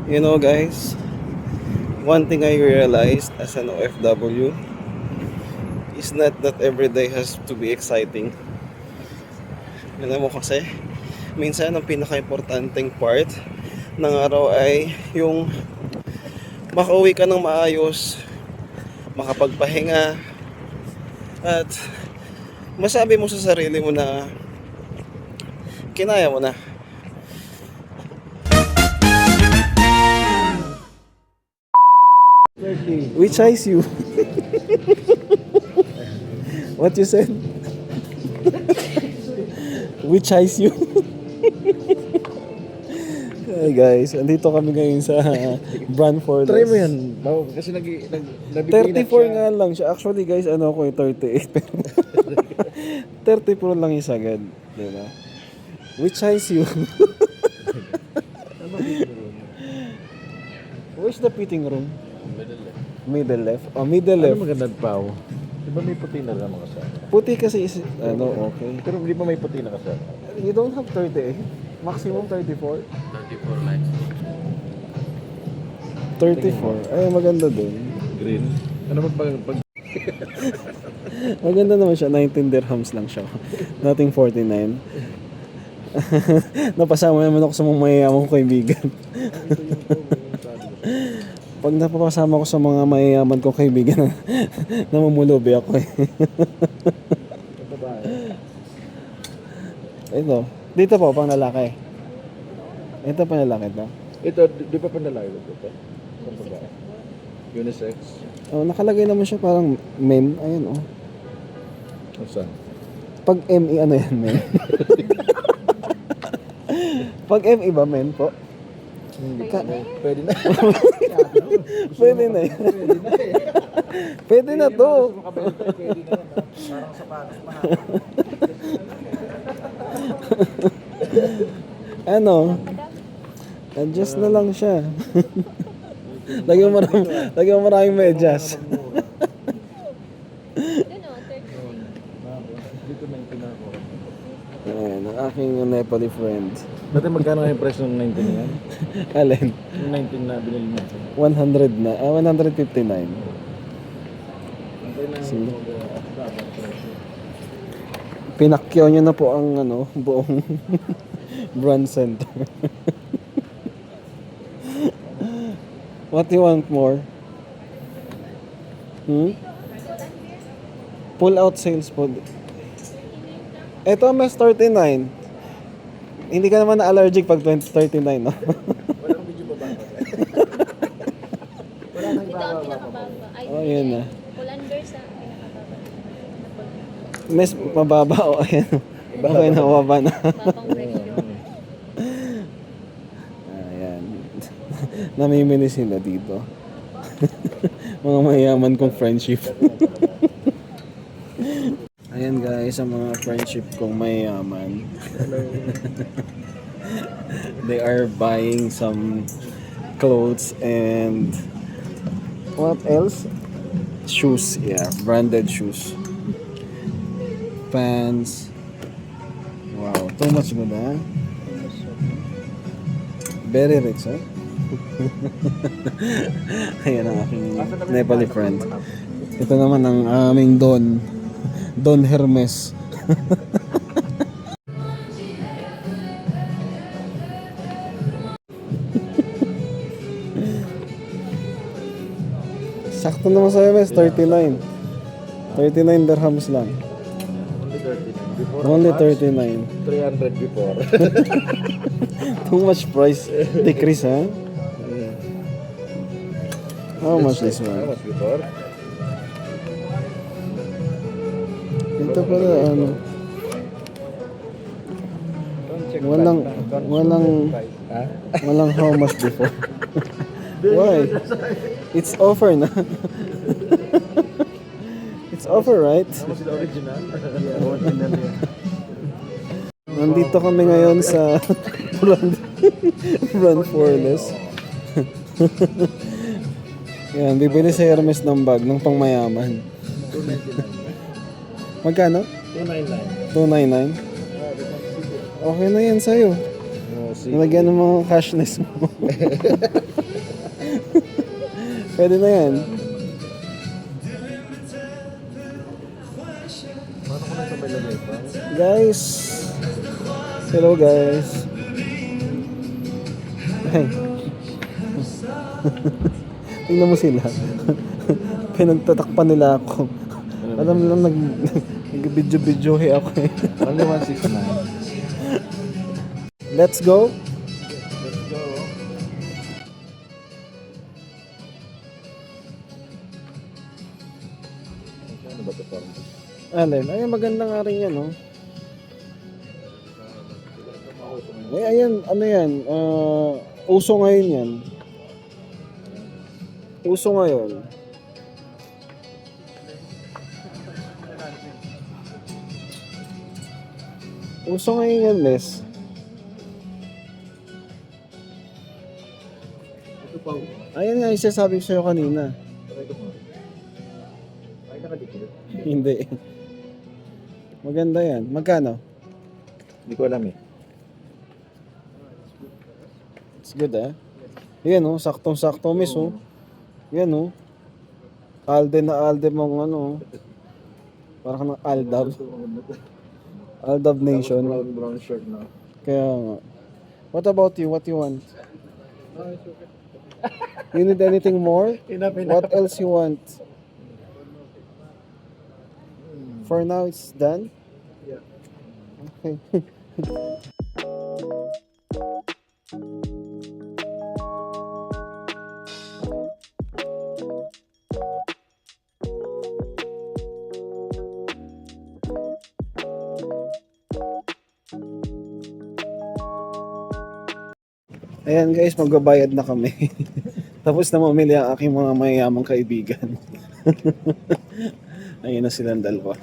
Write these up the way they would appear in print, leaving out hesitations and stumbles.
You know guys, one thing I realized as an OFW is not that every day has to be exciting. Alam mo kasi, minsan ang pinaka-importanting part ng araw ay yung makauwi ka ng maayos, makapagpahinga, at masabi mo sa sarili mo na kinaya mo na. Which eyes you? What you said? Which eyes you? Hey guys, andito kami ngayon sa Branford. Try mo yan. Kasi 34 nga lang siya. Actually guys, ano ako 38. Pero 34 lang yung sagad. Diba? Which eyes you? Where's the fitting room? Middle left. Oh, middle left. Ano magandang pao? Di ba may puti na lang kasama? Puti kasi is, ano, okay. Pero di ba may puti na kasama? You don't have 38. Maximum 34. 34 max. 34. Ay, maganda din. Green? Ano pag Maganda naman siya. 19 dirhams lang siya. Nothing 49. Napasama naman ako sa mga mayayamang kaibigan. Pag napapasama ko sa mga mayayaman kong kaibigan, namumulubi ako eh. Ito. Dito po, pang lalaki. Ito pang lalaki to. Ito, di ba panlalaki ito? Pang babae? Unisex? Oh, nakalagay naman siya parang men. Ayan oh. Saan? Pag ME, ano yan, men? Pag ME ba, men po? Pwede na. Pwede na yan. Pwede na to. Pwede na. Parang sapatos mahaba. Ano? Adjust na lang siya. Lagyan mo maraming medyas. Dito na yung pinako. Ayan, ang aking Nepali friend. Dati magkano yung price ng 19 na yan? Alin? Yung 19 na binili mo. 100 na. 159. Sige. Pinakyaw niyo na po ang buong brand center. What do you want more? Pull out sales po. Ito mas 39. Hindi ka naman na-allergic pag 39, no? Walang medyo baba. Wala nang Ito ang pinakababa. Ay, Oh, yun na. Full under sa pinakababa. Mas mababa o ayan. Okay na, mababa na. Babang presyo. Ayan. Namimili sila dito. Mga mayaman kong friendship. Ayan guys, ang mga friendship kong mayaman. They are buying some clothes and what else? Shoes, yeah, branded shoes. Pants. Wow, too much good, huh? Very rich, huh? Ayan ang aking Nepali friend. Ito naman ang aming Don Hermes. Sakto naman sa Hermes, 39. 39 dirhams lang. Only 39. Before Only 39. 300 before. Too much price decrease, huh? How much this How one? much before? Ito pala, ano? Don't check Walang- price na. Don't walang- check price. Ha? Walang how much before. Why? It's offer na. It's offer, right? How much the original? Yeah, original yan. Nandito kami ngayon sa Brand Forless. Yan, bibili sa Hermes ng bag ng pangmayaman. 299. Magkano? 299. 299. Okay na yan sa'yo. Nalagyan ng mga cashless mo. Pwede na yan. Paano ko na sa may lagay pa? Guys. Hello guys. Ay. Tingnan mo sila. Pinagtatakpan nila ako. Alam mo lang nag-video ako eh. Only 169. Let's go. Let's go. Ano ba ito parang? Alin, ay maganda nga rin yan, oh. Ay, ayan, ano yan, uso ngayon yan. Uso ngayon. Uso ngayon yan, Les. Ito pa. Ayan nga, yung sinasabi ko sa'yo kanina. Ito pa. Ay, nakadikit. Hindi. Maganda yan. Magkano? Hindi ko alam eh. It's good, ah. Yan, oh, saktong-sakto, miss, oh. Yan, oh. Alde na alde mong ano, oh. Parang ng Aldab. Aldab Nation. Brown shirt na. Kaya nga. What about you? What you want? You need anything more? Enough. What else you want? For now, it's done? Yeah. Okay. Ayan guys, magbabayad na kami. Tapos na mamili ang aking mga mayayamang kaibigan. Ayun na silang dalawa.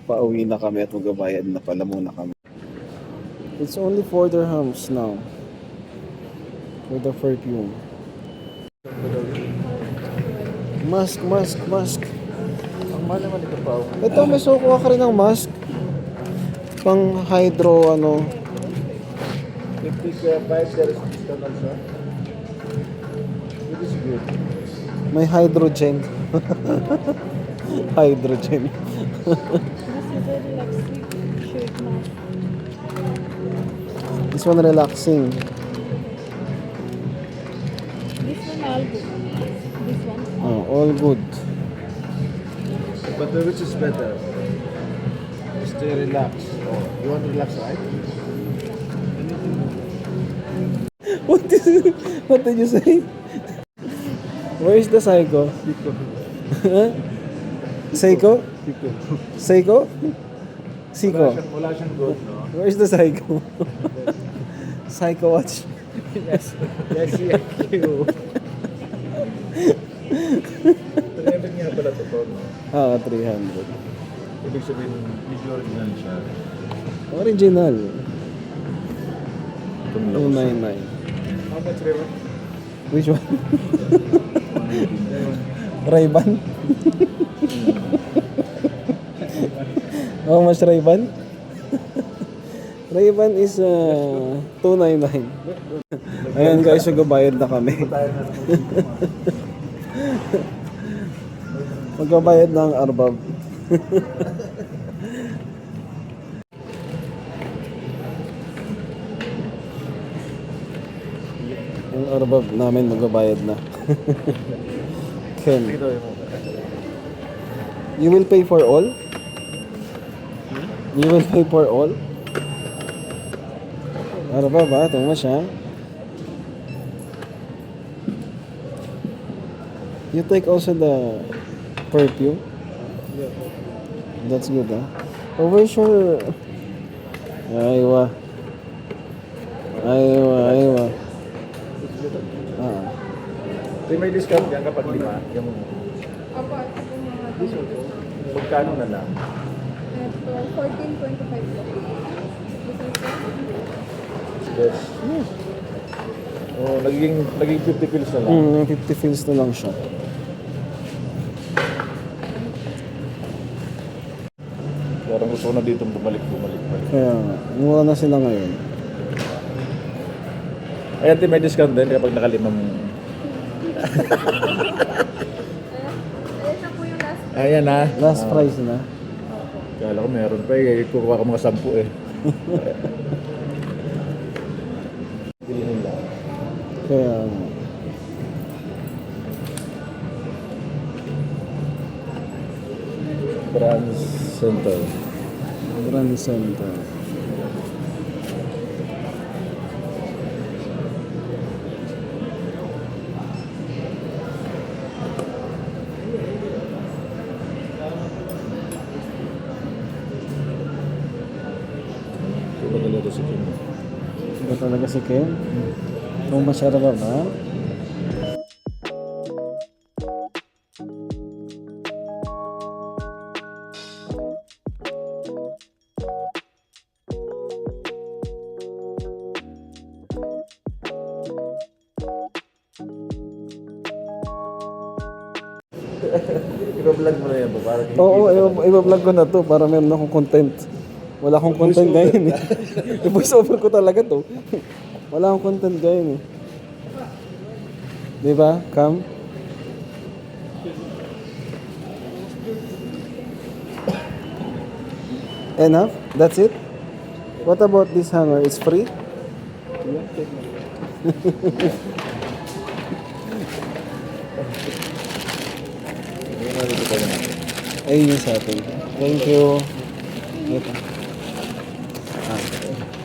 Pauwi na kami at magbabayad na pala muna kami. It's only 4 dirhams now. For the perfume. Mask. Ang mahal naman ito pa. Ito, may sukuha ka rin ng mask. Pang hydro, ano. 55 there is discount also. It is good. May hydrogen. Hydrogen. This is very relaxing shirt mask. This one relaxing. This one all good. This one. Oh, all good. But which is better? Stay relaxed. Oh, you want to relax, right? What did you say? Where is the Psycho? Huh? Seiko? Seiko? Siko? Wala siyang good, no? Where is the Psycho? Psycho watch. Yes, you. 300 nga pala ito, no? 300. Ibig sabihin, medyo original siya. Original. Tumulong. 299. How much, Rewa? Which one? Ray-Ban? How much Ray-Ban? Ray-Ban is 299. Ayan guys, magbabayad na kami. Magbabayad na ang Arbab. Ang Arbab namin magbabayad na. Ken, you will pay for all? You will pay for all? Arbab ha, ito mo siya. You take also the perfume? That's good, huh? Oh, where's your... Aywa. May discount yan kapag lima. Yung... Magkano na lang? Ito, 14.25 lang. Yes. Oh, naging 50 pills na lang. 50 fills na lang siya. Parang Gusto ko na dito bumalik pa. Kaya, mura na sila ngayon. Ay, ate, may discount din kapag nakalimang... Ayan na po yung last. Ayan na. Last price na. Kala ko meron pa eh. Kukuha ko mga 10 eh. Bilhin lang. Kaya, Brand Center. Grand Center. Iba talaga si Kim. Iba talaga si Kim. Kung masyara ba ba? Iba-vlog mo na yan po. Para Oo, i-vlog ko na to para meron akong content. Wala akong content ngayon eh. I-voice over ko talaga to. Wala akong content ngayon eh. Diba, Cam? Enough? That's it? What about this hanger? It's free? Ayun yung sa atin. Thank you. Ito.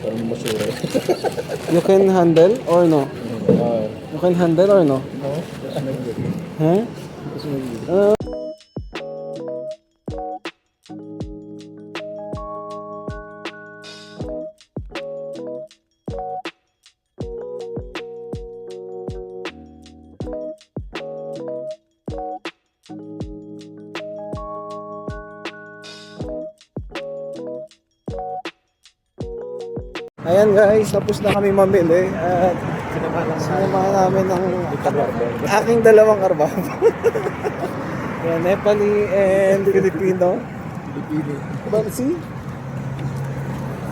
Parang masura. You can handle or no? You can handle or no? No? That's not good. Huh? That's not good. Ayan guys, tapos na kami mamili at sinamahan namin ang aking dalawang arbab. Yan, Nepali and Filipino. But see,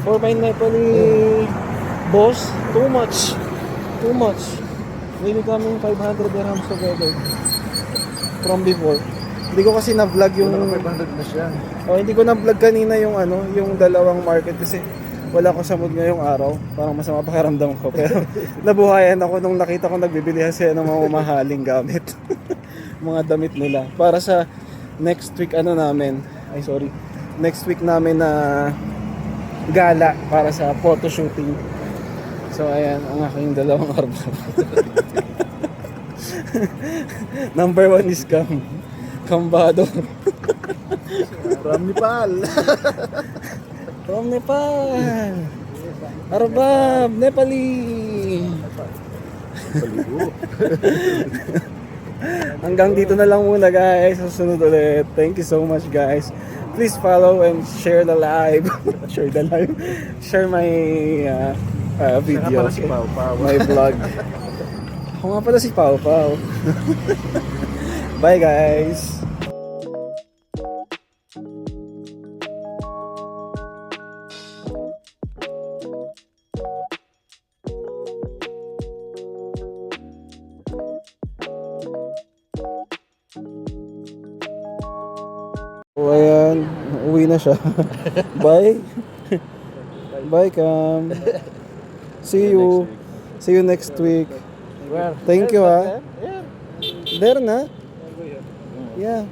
for my Nepali boss, too much. Maybe coming 500 dirhams together from before. Hindi ko kasi na-vlog yung... 500 na siya. Oh, hindi ko na-vlog kanina yung yung dalawang market kasi wala ko sa mood ngayong araw. Parang masama pakiramdam ko. Pero nabuhayan ako nung nakita ko nagbibili sila ng mga mamahaling gamit. Mga damit nila. Para sa next week next week namin na gala para sa photo shooting. So ayan, ang aking dalawang arbab. Number 1 is Kambado. From Nepal. From Nepal. Arbab, Nepali. Hanggang dito na lang muna guys. Susunod ulit. Thank you so much guys. Please follow and share the live. Share my video. Si Pao Pao. My vlog. Ako nga pala si Pao Pao. Bye guys. So ayan, uwi na siya. Bye. Bye Cam. See you. See you next week. Where? Thank you ha. Yeah. There na? Yeah.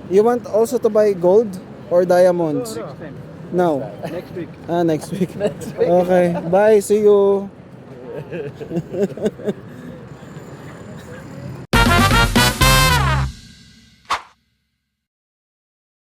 You want also to buy gold or diamonds? Now. Next week. Next week. Okay. Bye. See you.